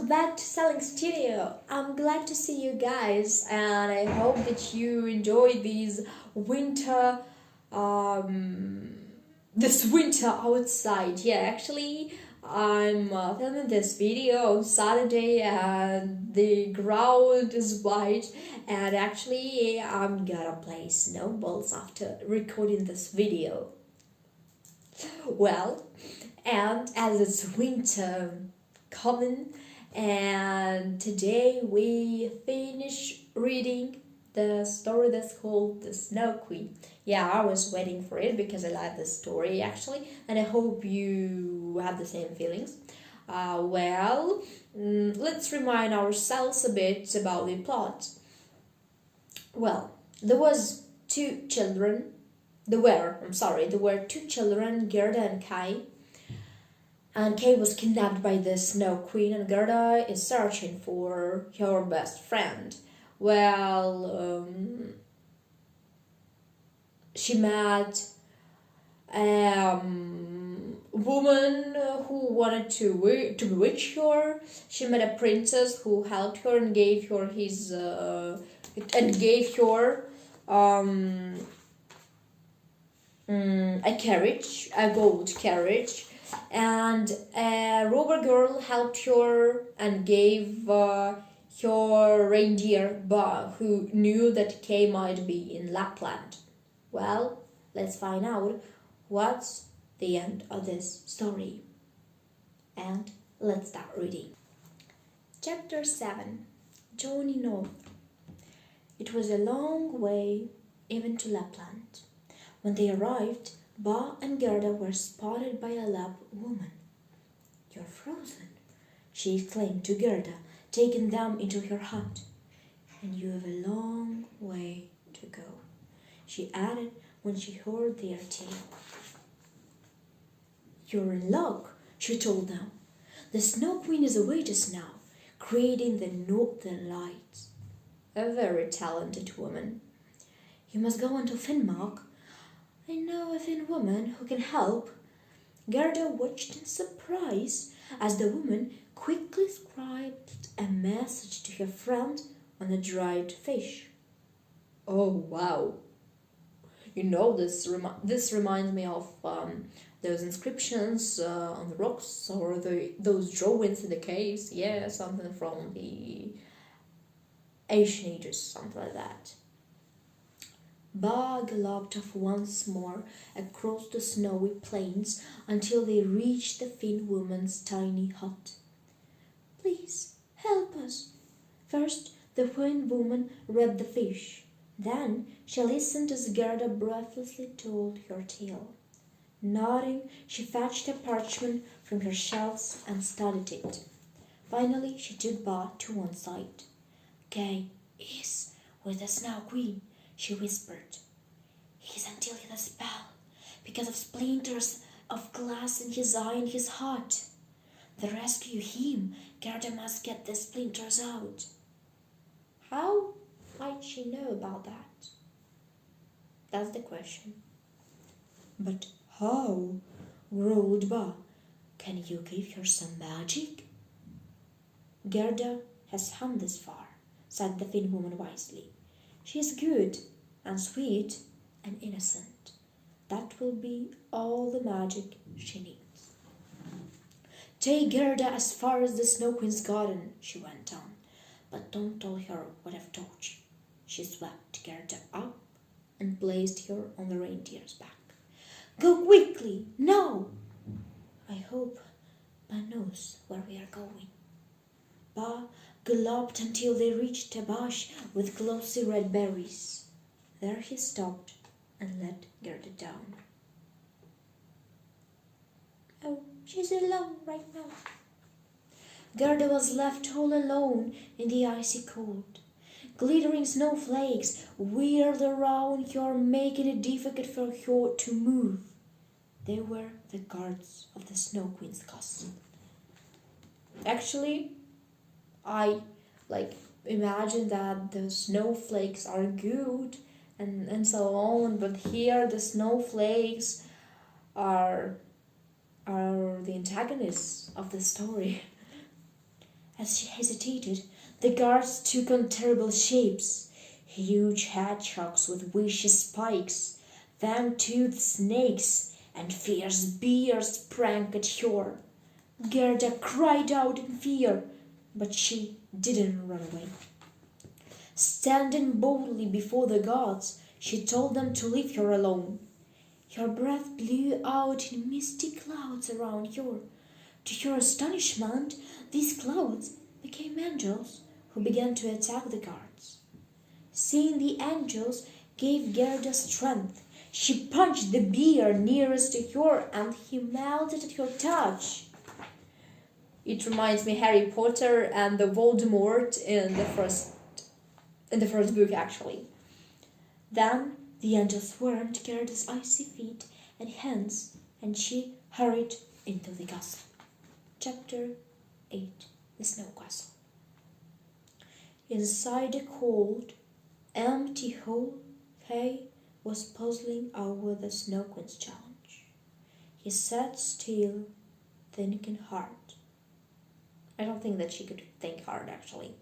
welcome back to Selling Studio. I'm glad to see you guys, and I hope that you enjoy these winter, um, this winter outside. Yeah, actually, I'm filming this video on Saturday, and the ground is white, and actually, I'm gonna play snowballs after recording this video. Well, and as it's winter coming, and today we finish reading the story that's called The Snow Queen. Yeah, I was waiting for it because I like this story actually, and I hope you have the same feelings. Let's remind ourselves a bit about the plot. Well, there was two children. There were two children, Gerda and Kai. And Kay was kidnapped by the Snow Queen, and Gerda is searching for her best friend. She met a woman who wanted to bewitch her. She met a princess who helped her and gave her a carriage, a gold carriage, and a robber girl helped her and gave her reindeer Ba, who knew that Kay might be in Lapland. Well, let's find out what's the end of this story. And let's start reading. Chapter 7. Journey North. It was a long way even to Lapland. When they arrived, Ba and Gerda were spotted by a Lapp woman. "You're frozen," she exclaimed to Gerda, taking them into her hut. "And you have a long way to go," she added when she heard their tale. "You're in luck," she told them. "The Snow Queen is away just now, creating the Northern Lights." A very talented woman. "You must go on to Finnmark. I know a Finn woman who can help." Gerda watched in surprise as the woman quickly scribed a message to her friend on a dried fish. Oh wow! This reminds me of those inscriptions on the rocks, or those drawings in the caves. Yeah, something from the ancient ages, something like that. Ba galloped off once more across the snowy plains until they reached the Finn woman's tiny hut. "Please help us." First, the Finn woman read the fish. Then she listened as Gerda breathlessly told her tale. Nodding, she fetched a parchment from her shelves and studied it. Finally, she took Ba to one side. "Kay is with the Snow Queen," she whispered. "He's until the spell because of splinters of glass in his eye and his heart. To rescue him, Gerda must get the splinters out." How might she know about that? That's the question. "But how?" growled Ba. "Can you give her some magic?" "Gerda has come this far," said the Finn woman wisely. "She is good and sweet and innocent. That will be all the magic she needs." "Take Gerda as far as the Snow Queen's garden," she went on. "But don't tell her what I've told you." She swept Gerda up and placed her on the reindeer's back. "Go quickly, now!" "I hope Ba knows where we are going." Ba galloped until they reached a bush with glossy red berries. There he stopped and let Gerda down. "Oh, she's alone right now." Gerda was left all alone in the icy cold. Glittering snowflakes whirled around her, making it difficult for her to move. They were the guards of the Snow Queen's castle. Actually, I imagine that the snowflakes are good and so on, but here the snowflakes are the antagonists of the story. As she hesitated, the guards took on terrible shapes. Huge hedgehogs with vicious spikes, fang-toothed snakes, and fierce bears sprang at her. Gerda cried out in fear, but she didn't run away. Standing boldly before the gods, she told them to leave her alone. Her breath blew out in misty clouds around her. To her astonishment, these clouds became angels who began to attack the guards. Seeing the angels gave Gerda strength. She punched the bear nearest to her and he melted at her touch. It reminds me Harry Potter and the Voldemort in the first book actually. Then the angels warmed Gerda's icy feet and hands, and she hurried into the castle. Chapter 8. The Snow Castle. Inside a cold, empty hall, Kay was puzzling over the Snow Queen's challenge. He sat still, thinking hard. I don't think that she could think hard actually.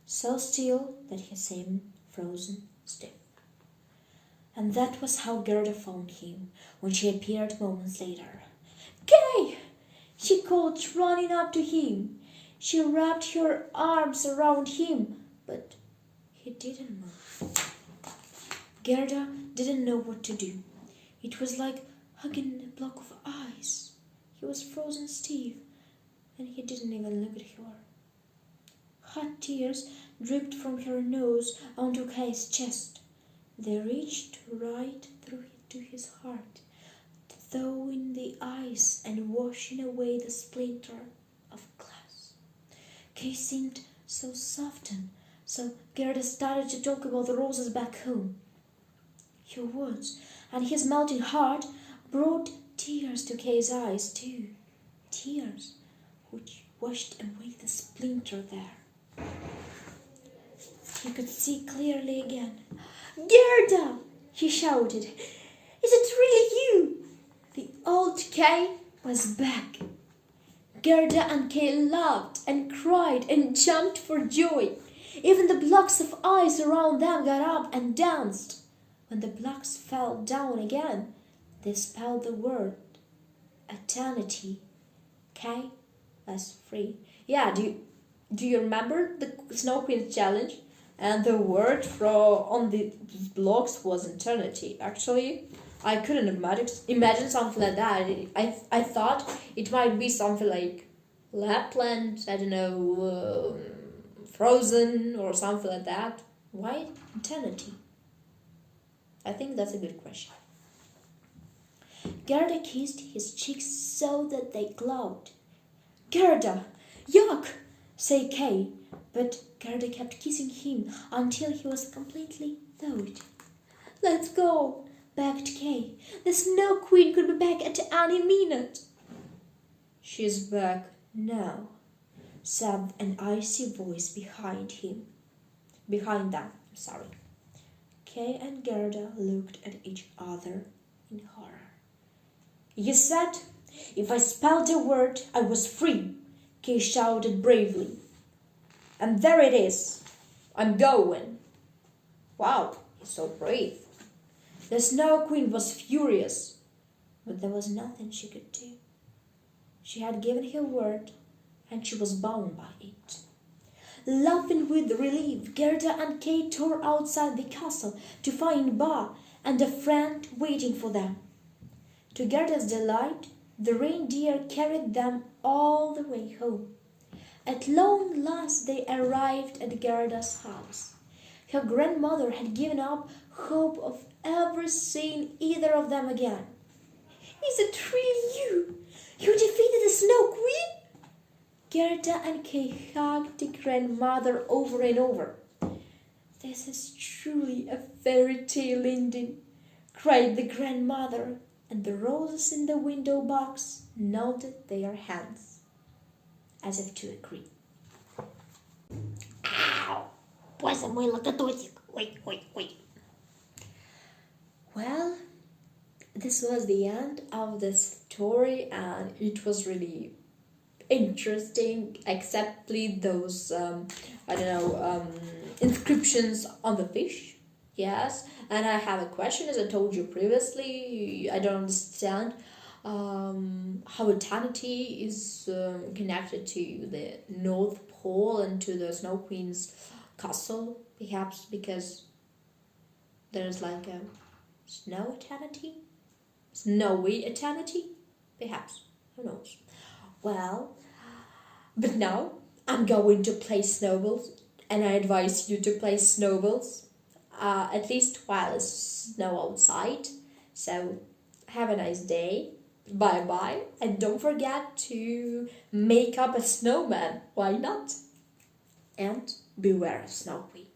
So still that he seemed frozen stiff. And that was how Gerda found him when she appeared moments later. "Kay!" she called, running up to him. She wrapped her arms around him, but he didn't move. Gerda didn't know what to do. It was like hugging a block of ice. He was frozen stiff, and he didn't even look at her. Hot tears dripped from her nose onto Kay's chest. They reached right through to his heart, thawing the ice and washing away the splinter of glass. Kay seemed so softened, so Gerda started to talk about the roses back home. Her words and his melting heart brought tears to Kay's eyes too, tears which washed away the splinter there. He could see clearly again. "Gerda!" he shouted. "Is it really you?" The old Kay was back. Gerda and Kay laughed and cried and jumped for joy. Even the blocks of ice around them got up and danced. When the blocks fell down again, they spelled the word eternity. Kay was free. Yeah, do you remember the Snow Queen's challenge? And the word on the blocks was eternity. Actually, I couldn't imagine something like that. I thought it might be something like Lapland, I don't know, Frozen or something like that. Why eternity? I think that's a good question. Gerda kissed his cheeks so that they glowed. "Gerda, yuck!" said Kay, but Gerda kept kissing him until he was completely thawed. "Let's go," begged Kay. "The Snow Queen could be back at any minute." "She's back now," said an icy voice behind them. Kay and Gerda looked at each other in horror. "You said if I spelled a word, I was free," Kay shouted bravely. "And there it is. I'm going." Wow, he's so brave. The Snow Queen was furious, but there was nothing she could do. She had given her word, and she was bound by it. Laughing with relief, Gerda and Kay tore outside the castle to find Ba and a friend waiting for them. To Gerda's delight, the reindeer carried them all the way home. At long last they arrived at Gerda's house. Her grandmother had given up hope of ever seeing either of them again. "Is it really you? You defeated the Snow Queen?" Gerda and Kay hugged the grandmother over and over. "This is truly a fairy tale ending," cried the grandmother, and the roses in the window box nodded their heads, as if to agree. Ow! Поза мой локоточек. Ой. Well, this was the end of the story, and it was really interesting, exceptly those I don't know inscriptions on the fish. Yes, and I have a question, as I told you previously. I don't understand how eternity is connected to the North Pole and to the Snow Queen's castle. Perhaps because there's like a snow eternity, snowy eternity. Perhaps, who knows? Well, but now I'm going to play snowballs, and I advise you to play snowballs at least while it's snow outside. So have a nice day. Bye bye, and don't forget to make up a snowman. Why not? And beware of Snow Queen.